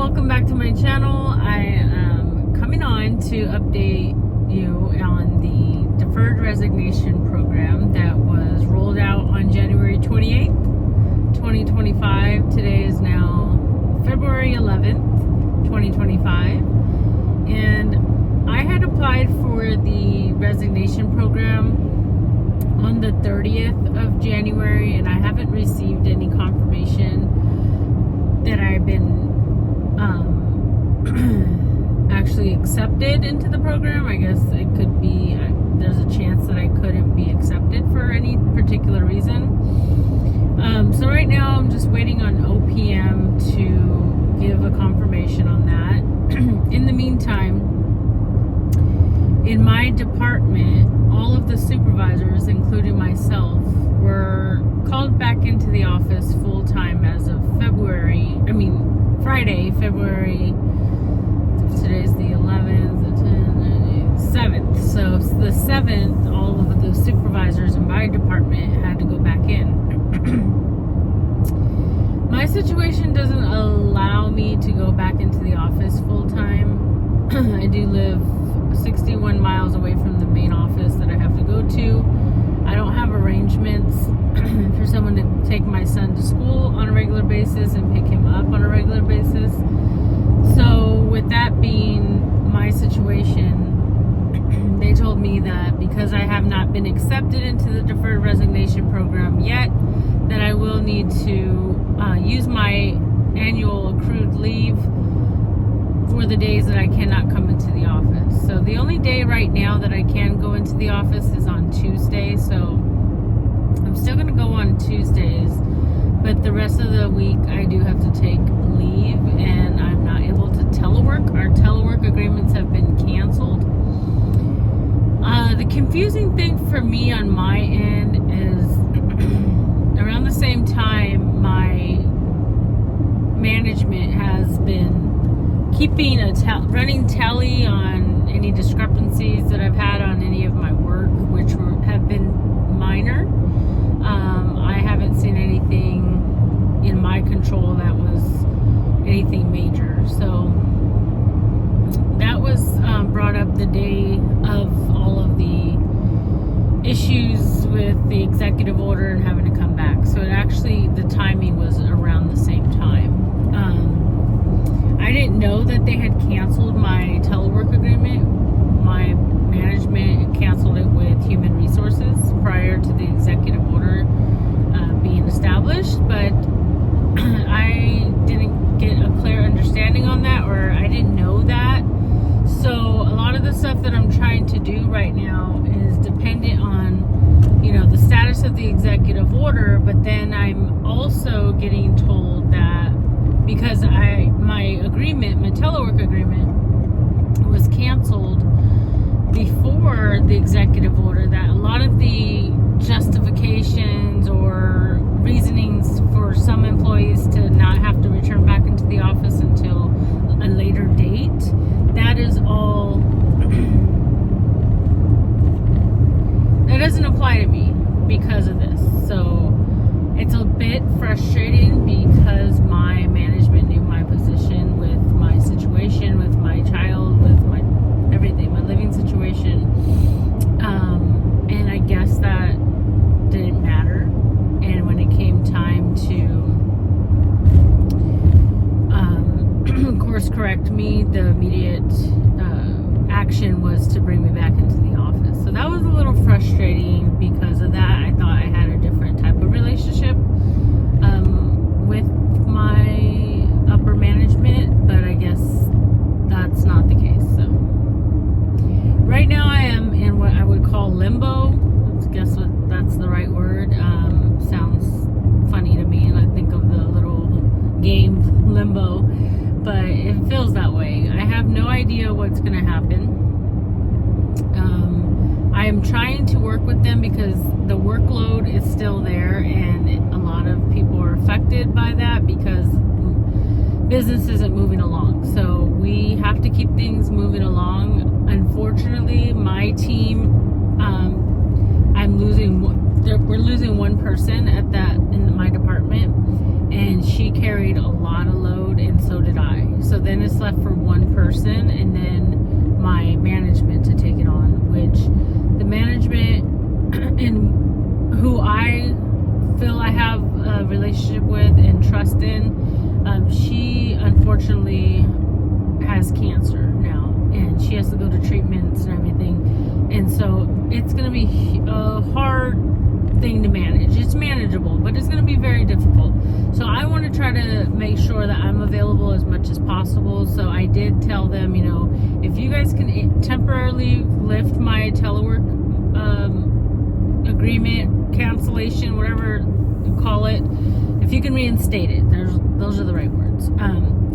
welcome back to my channel. I am coming on to update you on the Deferred Resignation program that was rolled out on January 28th, 2025. Today is now February 11th, 2025. And I had applied for the resignation program on the 30th of January, and I haven't received any confirmation that I've been actually accepted into the program. I guess it could be, there's a chance that I couldn't be accepted for any particular reason. So right now I'm just waiting on OPM to give a confirmation on that. In the meantime, in my department, all of the supervisors, including myself, were called back into the office full-time as of Friday, February, today's the 11th, the 7th. So the 7th, all of the supervisors in my department had to go back in. My situation doesn't allow me to go back into the office full-time. I do live 61 miles away from the main office that I have to go to. I don't have arrangements for someone to take my son to school on a regular basis and pick him up on a regular basis. So with that being my situation, they told me that because I have not been accepted into the Deferred Resignation program yet, that I will need to use my annual accrued leave for the days that I cannot come into the office. So the only day right now that I can go into the office is on Tuesday. So I'm still going to go on Tuesdays, but the rest of the week I do have to take leave, and I'm not able to telework. Our telework agreements have been canceled. The confusing thing for me on my end is around the same time my management has been keeping a running tally on any discrepancies that I've had on any of my work, which have been minor. I haven't seen anything in my control that was anything major. So that was brought up the day of all of the issues with the executive order and having to come back. So it actually, the timing was around the same time. I didn't know that they had canceled my telework agreement. My management canceled it with Human Resources prior to the executive order being established, but I didn't get a clear understanding on that, or I didn't know that. So a lot of the stuff that I'm trying to do right now is dependent on, the status of the executive order, but then I'm also getting told that because my telework agreement was canceled before the executive order, that a lot of the justifications or reasonings for some employees to not have to return back into the office until a later date, that is all, that doesn't apply to me because of this. So it's a bit frustrating because my management knew my position with my situation, with my child, with my everything, my living situation. And I guess that didn't matter. And when it came time to course correct me, the immediate action was to bring me back into the office. So that was a little frustrating because of that. I thought I had a different type of relationship with my upper management, but I guess that's not the case. So right now I am in what I would call limbo. I guess that's the right word. Sounds funny to me, and I think of the little game Limbo, but it feels that way. I have no idea what's going to happen. I am trying to work with them because the workload is still there, and a lot of people are affected by that because business isn't moving along. So we have to keep things moving along. Unfortunately, my team, we're losing one person in my department, and she carried a lot of load, and so did I. So just left for one person, and then my management to take it on, which the management and who I feel I have a relationship with and trust in, she unfortunately has cancer now, and she has to go to treatments and everything, and so it's going to be a hard thing to manage. It's manageable, but it's going to be very difficult. So I want to try to make sure that I'm available as much as possible. So I did tell them, you know, if you guys can temporarily lift my telework agreement, cancellation, whatever you call it, if you can reinstate it, those are the right words.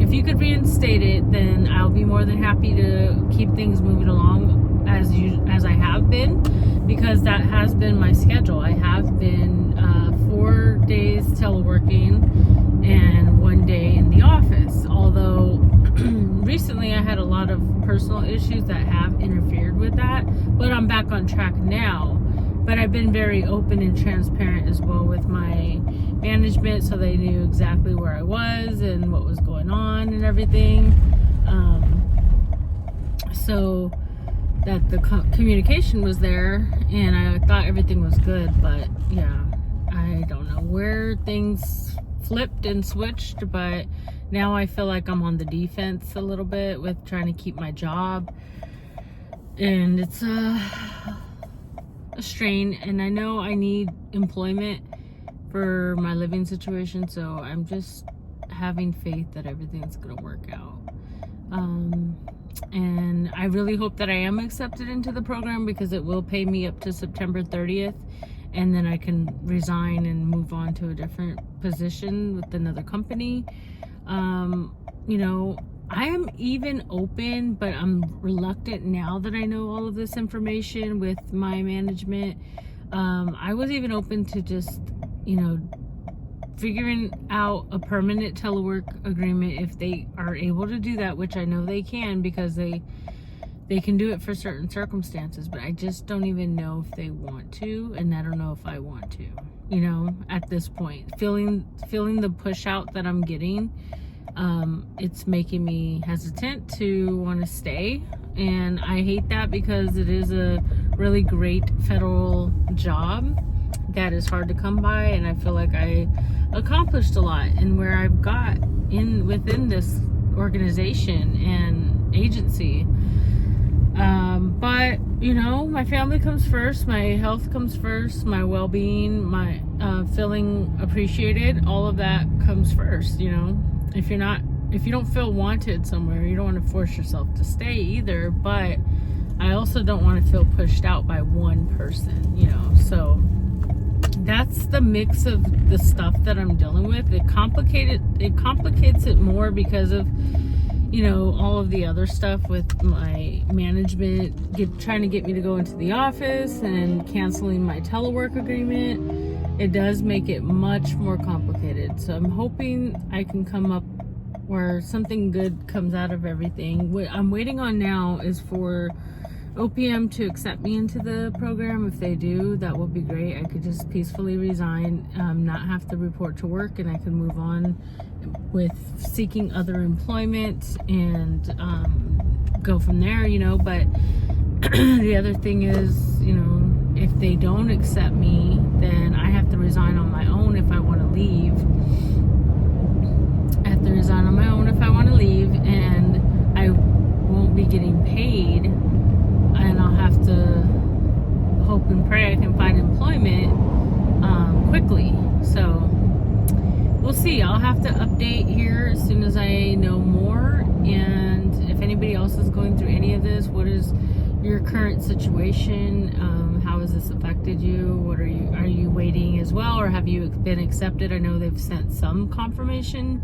If you could reinstate it, then I'll be more than happy to keep things moving along as I have been, because that has been my schedule. I have been 4 days teleworking and 1 day in the office, although recently I had a lot of personal issues that have interfered with that, but I'm back on track now. But I've been very open and transparent as well with my management, so they knew exactly where I was and what was going on and everything, so that the communication was there, and I thought everything was good. But yeah, I don't know where things flipped and switched, but now I feel like I'm on the defense a little bit with trying to keep my job, and it's a strain, and I know I need employment for my living situation, so I'm just having faith that everything's gonna work out. And I really hope that I am accepted into the program, because it will pay me up to September 30th, and then I can resign and move on to a different position with another company. You know, I am even open, but I'm reluctant now that I know all of this information with my management. I was even open to just, you know, figuring out a permanent telework agreement if they are able to do that, which I know they can, because they can do it for certain circumstances, but I just don't even know if they want to, and I don't know if I want to, you know, at this point. Feeling the push out that I'm getting, it's making me hesitant to want to stay, and I hate that, because it is a really great federal job that is hard to come by, and I feel like I accomplished a lot in where I've got within this organization and agency. But you know, my family comes first, my health comes first, my well-being, my feeling appreciated, all of that comes first. You know, if you don't feel wanted somewhere, you don't want to force yourself to stay either, but I also don't want to feel pushed out by one person, you know. So that's the mix of the stuff that I'm dealing with. It complicates it more because of, you know, all of the other stuff with my management trying to get me to go into the office and canceling my telework agreement. It does make it much more complicated. So I'm hoping I can come up where something good comes out of everything. What I'm waiting on now is for OPM to accept me into the program. If they do, that would be great. I could just peacefully resign, not have to report to work, and I can move on with seeking other employment and go from there, you know. But the other thing is, you know, if they don't accept me, then I have to resign on my own if I want to leave. I have to resign on my own if I want to leave, and I won't be getting paid, and I'll have to hope and pray I can find employment quickly. So we'll see. I'll have to update here as soon as I know more. And if anybody else is going through any of this, what is your current situation? How has this affected you? What are you waiting as well, or have you been accepted? I know they've sent some confirmation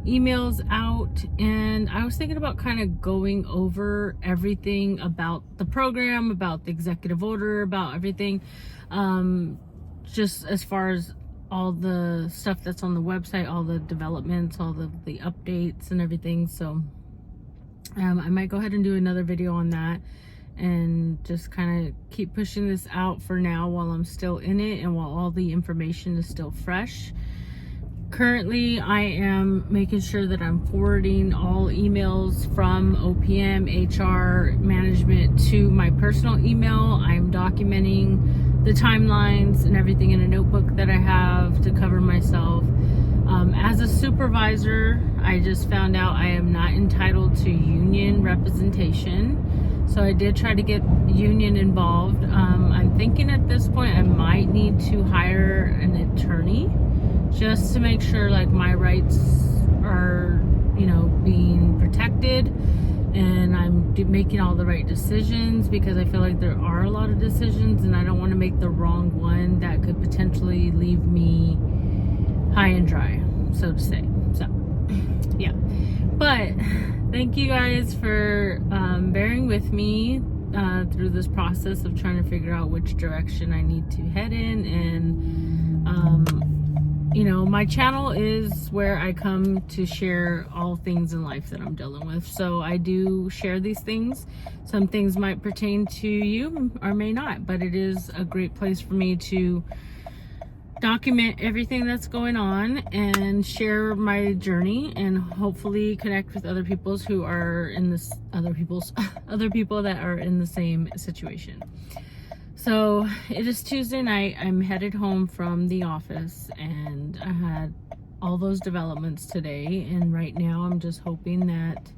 emails out, and I was thinking about kind of going over everything about the program, about the executive order, about everything, just as far as all the stuff that's on the website, all the developments, all the updates and everything. So I might go ahead and do another video on that, and just kind of keep pushing this out for now while I'm still in it and while all the information is still fresh, currently I am making sure that I'm forwarding all emails from OPM, HR, management to my personal email. I'm documenting the timelines and everything in a notebook that I have to cover myself. As a supervisor, I just found out I am not entitled to union representation. So I did try to get union involved. I'm thinking at this point I might need to hire an attorney just to make sure like my rights are, being protected and I'm making all the right decisions, because I feel like there are a lot of decisions and I don't want to make the wrong one that could potentially leave me high and dry, so to say. So yeah, but thank you guys for bearing with me through this process of trying to figure out which direction I need to head in. And my channel is where I come to share all things in life that I'm dealing with. So I do share these things. Some things might pertain to you or may not, but it is a great place for me to document everything that's going on and share my journey, and hopefully connect with other people who are in this other people that are in the same situation. So it is Tuesday night. I'm headed home from the office and I had all those developments today, and right now I'm just hoping that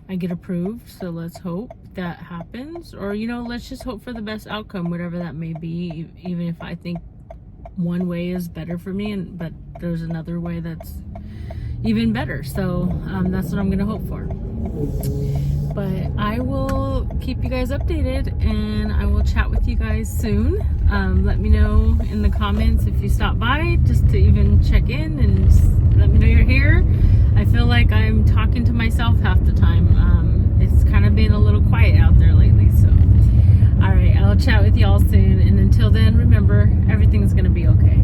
I get approved. So let's hope that happens, or let's just hope for the best outcome, whatever that may be, even if I think one way is better for me, but there's another way that's even better. So that's what I'm gonna hope for. But I will keep you guys updated, and I will chat with you guys soon. Let me know in the comments if you stop by, just to even check in and just let me know you're here. I feel like I'm talking to myself half the time. It's kind of been a little quiet out there lately, so all right, I'll chat with y'all soon, and until then, remember, everything's gonna be okay.